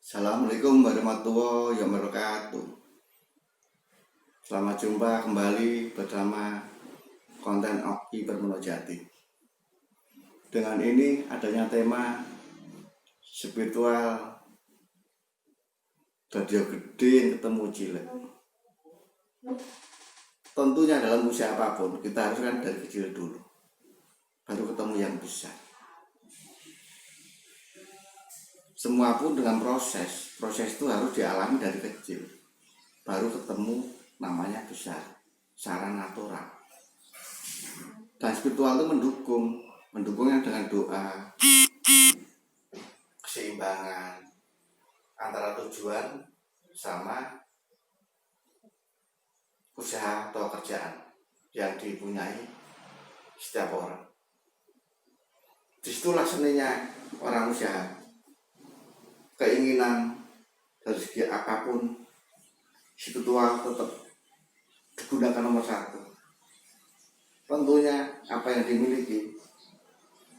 Assalamualaikum warahmatullahi wabarakatuh. Selamat jumpa kembali bersama konten Oki Bermunajati. Dengan ini adanya tema spiritual radio gede ketemu cilik. Tentunya dalam usia apapun kita harus kan dari kecil dulu, baru ketemu yang besar. Semua pun dengan proses itu harus dialami dari kecil, baru ketemu namanya besar secara natural. Dan spiritual itu mendukungnya dengan doa, keseimbangan antara tujuan sama usaha atau kerjaan yang dipunyai setiap orang. Disitulah seninya orang usaha. Keinginan dari segi apapun spiritual tetap digunakan nomor satu. Tentunya apa yang dimiliki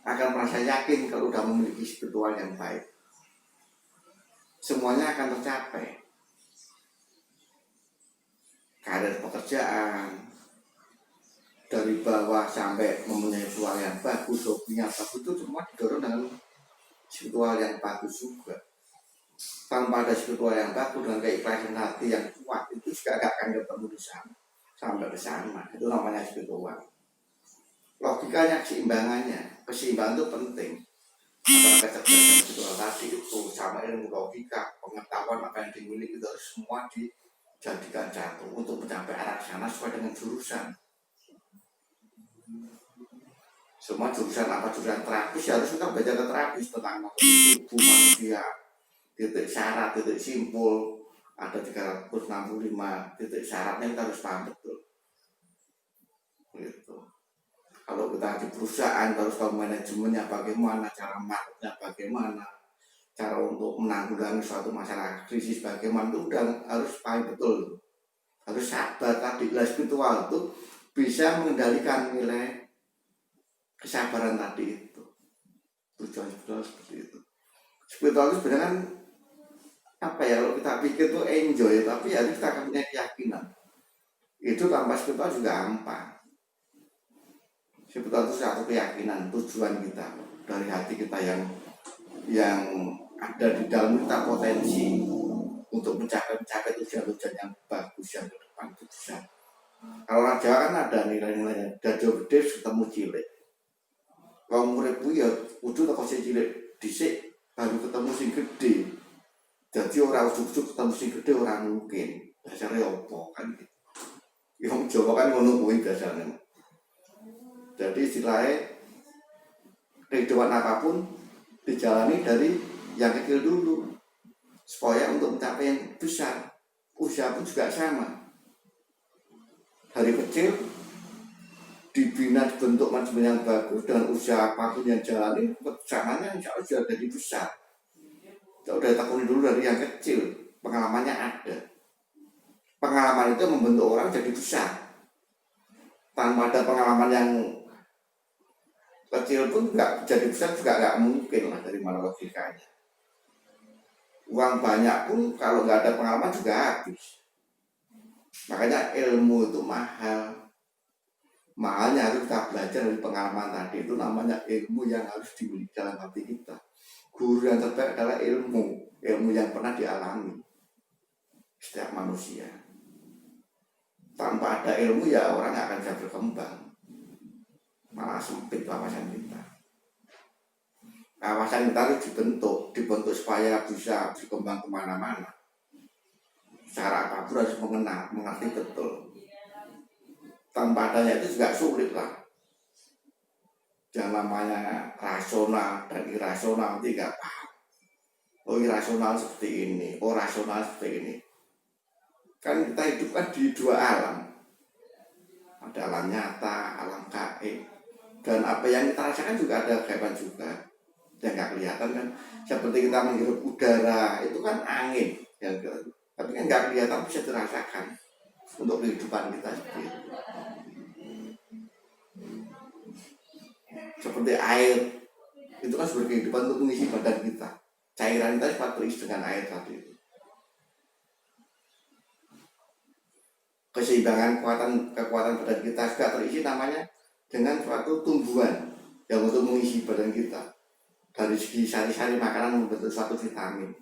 akan merasa yakin kalau sudah memiliki spiritual yang baik. Semuanya akan tercapai. Karir pekerjaan dari bawah sampai mempunyai spiritual yang bagus, hobinya bagus, itu semua didorong dengan spiritual yang bagus juga. Tanpa ada spiritual yang bagus dengan keikhlasan hati yang kuat, itu juga gak akan ketemu di sana sampai ke sana. Itu namanya spiritual. Logikanya keseimbangan itu penting antara kecerdasan spiritual tadi itu sama ilmu logika, pengetahuan apa yang dimiliki itu harus semua dijadikan satu untuk mencapai arah sana sesuai dengan jurusan. Semua jurusan jurusan terapis harus kita belajar ke terapis tentang tubuh manusia, titik syarat, titik simpul, ada 365 titik syaratnya kita harus paham betul. Gitu. Kalau kita di perusahaan harus tahu manajemennya bagaimana, cara marketnya bagaimana, cara untuk menanggulangi suatu masalah krisis bagaimana, itu udah harus paham betul. Harus sabar tadi. Spiritual itu bisa mengendalikan nilai kesabaran tadi itu. Tujuan spiritual seperti itu. Spiritual itu sebenarnya kan kalau kita pikir tuh enjoy, tapi harus kita akan punya keyakinan. Itu tanpa spiritual juga hampa. Spiritual itu satu keyakinan, tujuan kita dari hati kita yang ada di dalam kita potensi untuk mencapai tujuan-tujuan yang bagus yang ke depan itu bisa. Kalau orang Jawa kan ada nilai-nilainya, dajo gede ketemu cilik. Kalau murid ya kudu teko sing cilik dhisik baru ketemu sing gede. Jadi orang ujuk-ujuk ketemu sing gede orang mungkin. Dasarnya opo kan gitu. Yang Jawa kan ngono kuwi dasarnya. Jadi istilahnya kehidupan apapun dijalani dari yang kecil dulu supaya untuk mencapai yang besar. Usaha pun juga sama. Dari kecil dibina, dibentuk manajemen yang bagus dengan usaha apapun yang jalani, kesananya insya Allah sudah jadi besar. Kita udah tekuni dulu dari yang kecil, pengalamannya ada. Pengalaman itu membentuk orang jadi besar. Tanpa ada pengalaman yang kecil pun nggak jadi besar juga nggak mungkin lah, dari mana logikanya. Uang banyak pun kalau nggak ada pengalaman juga habis. Makanya ilmu itu mahal. Mahalnya harus kita belajar dari pengalaman tadi. Itu namanya ilmu yang harus dimiliki dalam hati kita. Guru yang terbaik adalah ilmu yang pernah dialami setiap manusia. Tanpa ada ilmu ya orang nggak akan bisa berkembang, malah sempit wawasan kita. Wawasan kita harus dibentuk supaya bisa berkembang kemana-mana. Cara apapun harus mengerti betul. Tanpa adanya itu juga sulit lah. Yang namanya rasional dan irasional tidak paham. Oh irasional seperti ini, oh rasional seperti ini. Kan kita hidup kan di dua alam. Ada alam nyata, alam gaib. Dan apa yang kita rasakan juga ada gaiban juga. Yang nggak kelihatan kan. Seperti kita menghirup udara, itu kan angin. Tapi kan nggak kelihatan, bisa dirasakan untuk kehidupan kita sendiri. Seperti air, itu kan sebagai kehidupan untuk mengisi badan kita. cairan kita cepat terisi dengan air tadi. Keseimbangan kekuatan badan kita juga terisi namanya dengan suatu tumbuhan yang untuk mengisi badan kita. Dari segi sari-sari makanan membentuk suatu vitamin.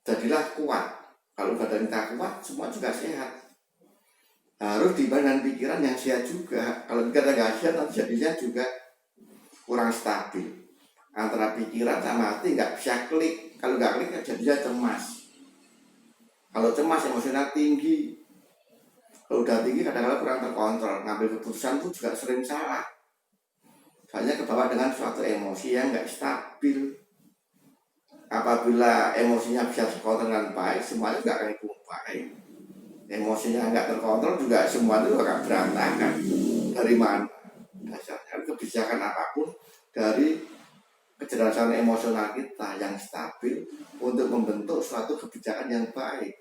Jadilah kuat. Kalau badan kita kuat, semua juga sehat. Harus diimbangi dengan pikiran yang sehat juga. Kalau kita nggak sehat, nanti jadinya juga kurang stabil. Antara pikiran sama hati nggak bisa klik. Kalau nggak klik, jadinya cemas. Kalau cemas, emosional tinggi. Kalau udah tinggi, kadang-kadang kurang terkontrol. Ngambil keputusan itu juga sering salah. Soalnya kebawa dengan suatu emosi yang nggak stabil. Apabila emosinya bisa terkontrol dengan baik, semuanya juga akan ikut baik. Emosinya nggak terkontrol juga semua itu akan berantakan. Dari mana? Dasarnya kebijakan apapun dari kecerdasan emosional kita yang stabil untuk membentuk suatu kebijakan yang baik.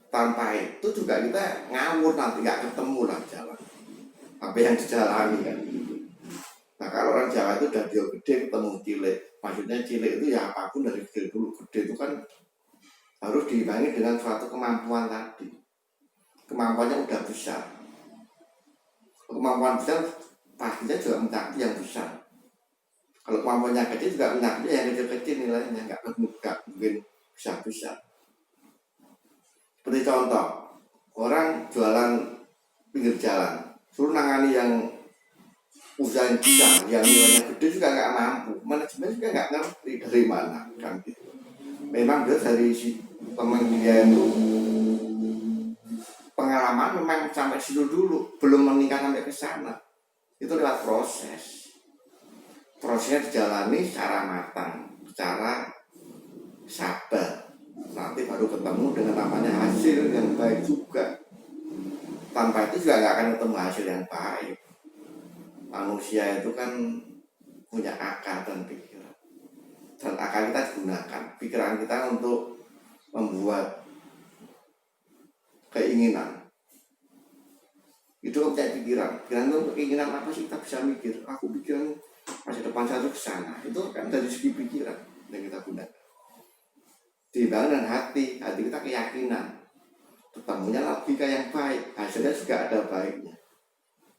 Tanpa itu juga kita ngawur, nanti nggak ketemu lah jalan apa yang dijalani kan. Nah kalau orang Jawa itu udah dia gede ketemu cilik, maksudnya cilik itu ya apapun dari kecil dulu. Gede itu kan harus diimbangi dengan suatu kemampuan tadi. Kemampuannya udah besar, kemampuan besar pastinya juga mencapai yang besar. Kalau kemampuannya kecil juga mencapai yang kecil-kecil, nilainya nggak mungkin besar-besar. Seperti contoh, orang jualan pinggir jalan, suruh nangani yang usaha yang besar, yang nilainya gede juga nggak mampu, manajemen juga nggak ngerti dari mana kan gitu. Memang dia dari si pemilik dia itu pengalaman memang sampai situ dulu, belum meningkat sampai ke sana. Itu lewat proses. Prosesnya dijalani secara matang, secara sabar. Nanti baru ketemu dengan namanya hasil yang baik juga. Tanpa itu juga nggak akan ketemu hasil yang baik. Manusia itu kan punya akal dan pikiran, dan akal kita digunakan, pikiran kita untuk membuat keinginan. Itu kayak pikiran itu untuk keinginan apa sih, kita bisa mikir, aku pikiran masa depan saya ke sana. Itu kan dari segi pikiran yang kita gunakan. Dibangun dengan hati kita keyakinan, ketemunya logika yang baik, hasilnya juga ada baiknya.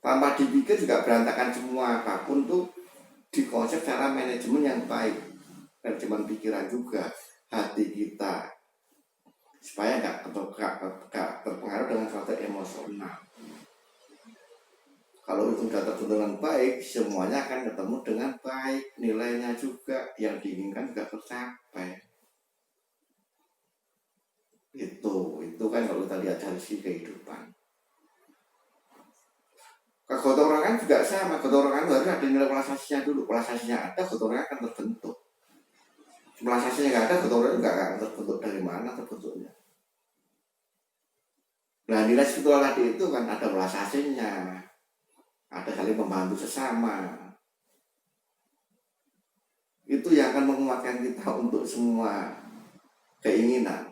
Tanpa dipikir juga berantakan semua. Apapun tuh dikonsep secara manajemen yang baik, manajemen pikiran juga, hati kita, supaya nggak terpengaruh dengan suatu emosional. Kalau itu sudah terbentuk dengan baik, semuanya akan ketemu dengan baik, nilainya juga yang diinginkan juga tercapai. Itu kan kalau kita lihat dari sisi kehidupan. Kegotorangan juga sama, kegotorangan harus ada nilai polarisasinya dulu. Polarisasinya ada, kegotorangan akan terbentuk. Polarisasinya nggak ada, kegotorangan nggak akan terbentuk. Dari mana terbentuknya? Nah nilai spiritual tadi itu kan ada polarisasinya, ada saling membantu sesama. Itu yang akan menguatkan kita untuk semua keinginan.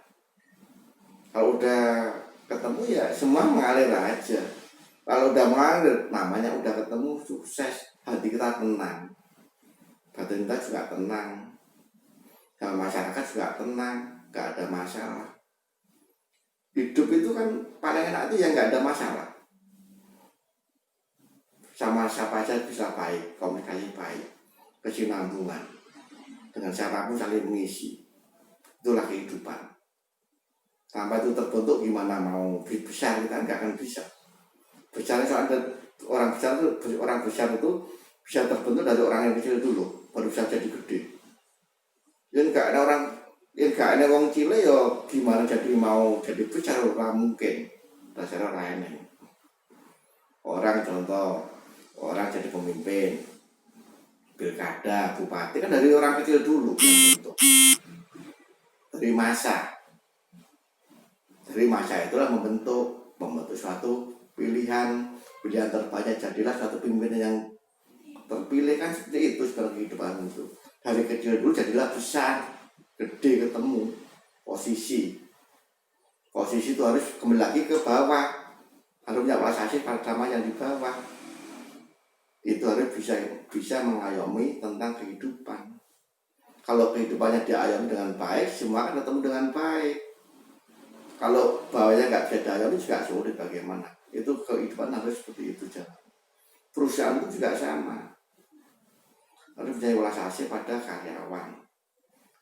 Kalau udah ketemu ya semua mengalir aja. Kalau udah mengalir, namanya udah ketemu, sukses, hati kita tenang, batin kita juga tenang, dan masyarakat juga tenang, gak ada masalah. Hidup itu kan paling enak itu yang gak ada masalah. Sama siapa saja bisa baik, komunikasi baik, kesinambungan, dengan siapapun saling mengisi. Itulah kehidupan. Tanpa itu terbentuk gimana mau besar, kita nggak akan bisa. Besarnya soalnya orang besar itu bisa terbentuk dari orang yang kecil dulu, baru bisa jadi gede. Yang nggak ada orang cilik ya gimana jadi mau jadi besar, orang mungkin. Dasarnya orang ini. Orang contoh, orang jadi pemimpin, pilkada, bupati kan dari orang kecil dulu yang bentuk. Dari masa itulah membentuk suatu pilihan terbanyak, jadilah suatu pemimpin yang terpilih kan seperti itu dalam kehidupan itu. Dari kecil dulu jadilah besar, gede, ketemu posisi itu harus kembali lagi ke bawah, harus punya prestasi pertama yang di bawah. Itu harus bisa mengayomi tentang kehidupan. Kalau kehidupannya diayomi dengan baik, semua akan ketemu dengan baik. Kalau bawahnya nggak bisa diayomi juga sulit bagaimana. Itu kehidupan harus seperti itu jalan. Perusahaan itu juga sama. Harus punya welas asih pada karyawan.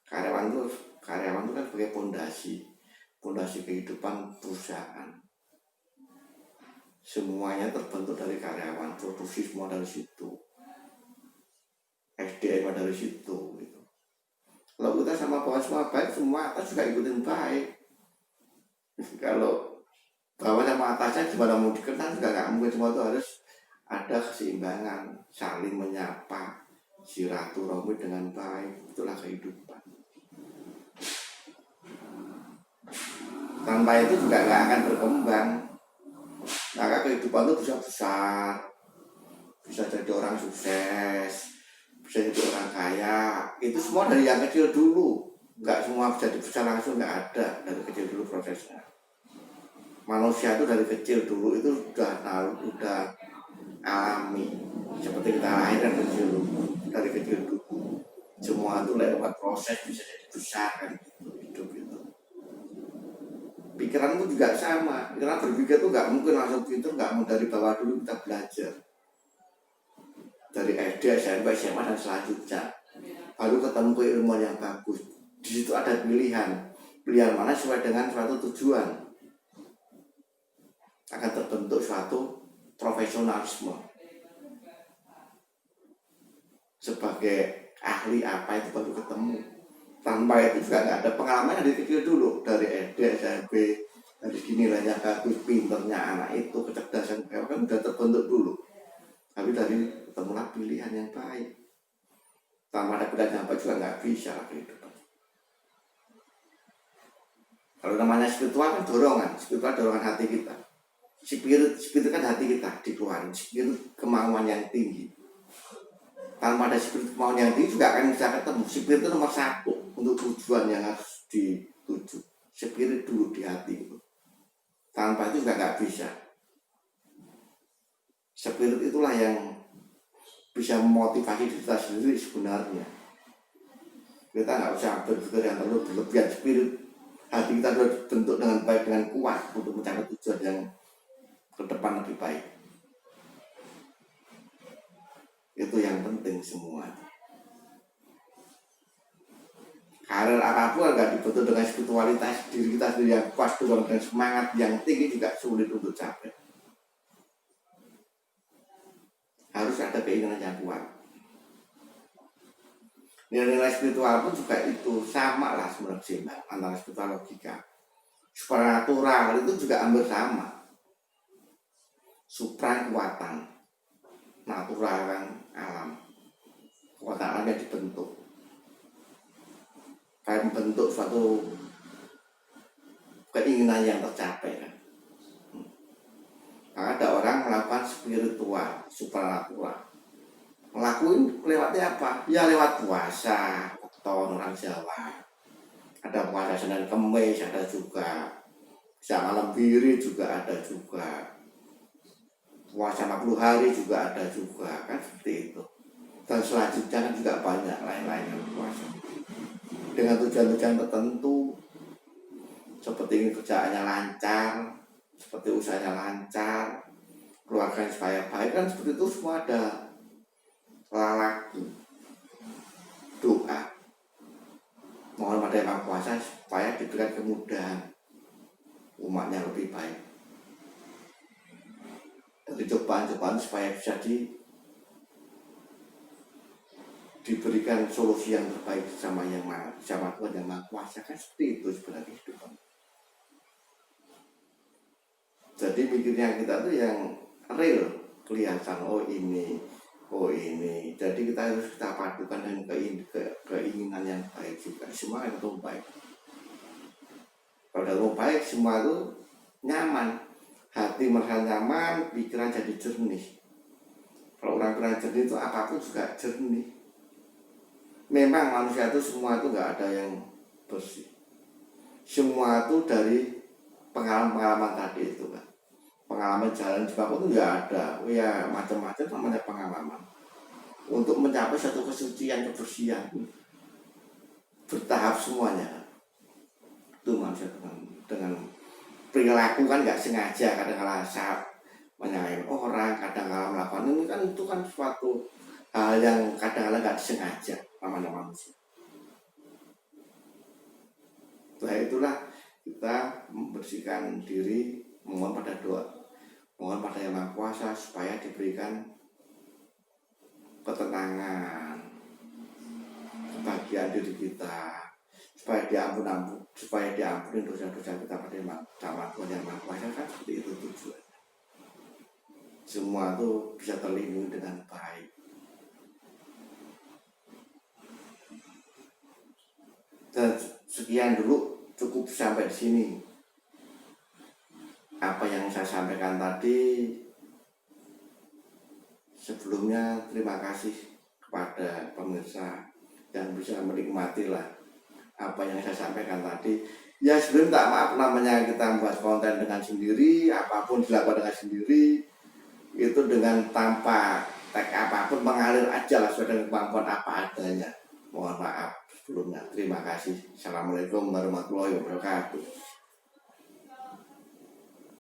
Karyawan itu kan sebagai pondasi kehidupan perusahaan. Semuanya terbentuk dari karyawan, produksi semua dari situ, SDM dari situ gitu. Kalau kita sama bawah semua baik, semua atas juga ikutin baik. Kalau bawah sama atasnya gimana mau dikenal juga nggak mungkin, semua itu harus ada keseimbangan, saling menyapa, silaturahmi dengan baik. Itulah kehidupan. Tanpa itu juga nggak akan berkembang. Maka kehidupan itu bisa besar, bisa jadi orang sukses, bisa jadi orang kaya. Itu semua dari yang kecil dulu. Nggak semua jadi besar langsung, nggak ada. Dari kecil dulu prosesnya. Manusia itu dari kecil dulu itu udah alami. Seperti kita lahir dari kecil dulu. Semua itu lewat proses bisa jadi besar kan, hidup itu. Pikiran pun juga sama. Pikiran berpikir itu nggak mungkin langsung pintar, nggak mau dari bawah dulu kita belajar. Dari SD, SMP, SMA dan selanjutnya. Baru ketemu ilmu yang bagus. Di situ ada pilihan. Pilihan mana sesuai dengan suatu tujuan. Akan terbentuk suatu profesionalisme. Sebagai ahli apa itu baru ketemu. Tanpa itu juga nggak ada pengalaman dari kecil dulu, dari SD, SMP, dari nilainya bagus, pinternya anak itu, kecerdasan kan udah terbentuk dulu. Tapi dari ketemulah pilihan yang baik. Tanpa ada pilihan yang baik juga nggak bisa kehidupan. Kalau namanya spiritual kan dorongan hati kita. Spirit kan hati kita dikeluarin, spirit kemauan yang tinggi. Tanpa ada spirit kemauan yang tinggi juga akan bisa ketemu. Spirit itu nomor satu untuk tujuan yang harus dituju. Spirit dulu di hati itu. Tanpa itu juga nggak bisa. Spirit itulah yang bisa memotivasi kita sendiri sebenarnya. Kita nggak usah berpikir yang terlalu berlebihan. Spirit hati kita harus bentuk dengan baik, dengan kuat untuk mencapai tujuan yang ke depan lebih baik. Itu yang penting semua. Karir apapun nggak dibentuk dengan spiritualitas diri kita sendiri yang kuat dan semangat yang tinggi juga sulit untuk capai. Harus ada keinginan yang kuat. Nilai-nilai spiritual pun juga itu sama lah sebenarnya antara spiritual logika. Supranatural itu juga hampir sama. Supra kekuatan, natural kan alam, kekuatan alam yang dibentuk. Kayak membentuk suatu keinginan yang tercapai kan. Maka ada orang melakukan spiritual, supranatural. Ngelakuin lewatnya apa? Ya lewat puasa, beton orang Jawa. Ada puasa Senin Kemis, ada juga. Bisa malam biri juga ada juga. Puasa 40 hari juga ada juga, kan seperti itu. Dan selanjutnya kan juga banyak lain-lain yang puasa. Dengan tujuan-tujuan tertentu, seperti ini kerjaannya lancar, seperti usahanya lancar, keluarganya supaya baik, kan seperti itu semua ada lagi doa mohon pada Yang Maha Kuasa supaya diberikan kemudahan umatnya lebih baik. Dari cobaan-cobaan supaya bisa diberikan solusi yang terbaik sama Tuhan Yang Maha Kuasa, kan seperti itu sebenarnya kehidupan. Jadi mikirnya kita tuh yang real, kelihatan oh ini. Jadi kita harus kita padukan dengan keinginan yang baik juga. Semua itu baik. Kalau udah baik semua itu nyaman. Hati merasa nyaman, pikiran jadi jernih. Kalau orang pikiran jernih itu apapun juga jernih. Memang manusia itu semua itu nggak ada yang bersih. Semua itu dari pengalaman-pengalaman tadi itu kan. Pengalaman jalan di bawah itu nggak ada. Ya macam-macam namanya pengalaman. Untuk mencapai satu kesucian, kebersihan. bertahap semuanya. Itu manusia dengan perilaku kan nggak sengaja, kadang-kala saat menyalahin orang, kadang-kala melakukan ini kan, itu kan suatu hal yang kadang-kala nggak disengaja namanya manusia. Setelah itulah kita membersihkan diri, mohon pada doa, mohon pada Yang Maha Kuasa supaya diberikan ketenangan, kebahagiaan diri kita, supaya diampuni dosa-dosa kita pada sama Tuhan Yang Maha Kuasa, kan seperti itu tujuan. Semua itu bisa terlindungi dengan baik. Dan sekian dulu, cukup sampai di sini. Apa yang saya sampaikan tadi, sebelumnya terima kasih kepada pemirsa yang bisa menikmati lah apa yang saya sampaikan tadi. Ya sebelum tak maaf, namanya kita membuat konten dengan sendiri, apapun dilakukan dengan sendiri, itu dengan tanpa tag apapun, mengalir aja lah sesuai dengan kemampuan apa adanya. Mohon maaf sebelumnya. Terima kasih. Assalamualaikum warahmatullahi wabarakatuh.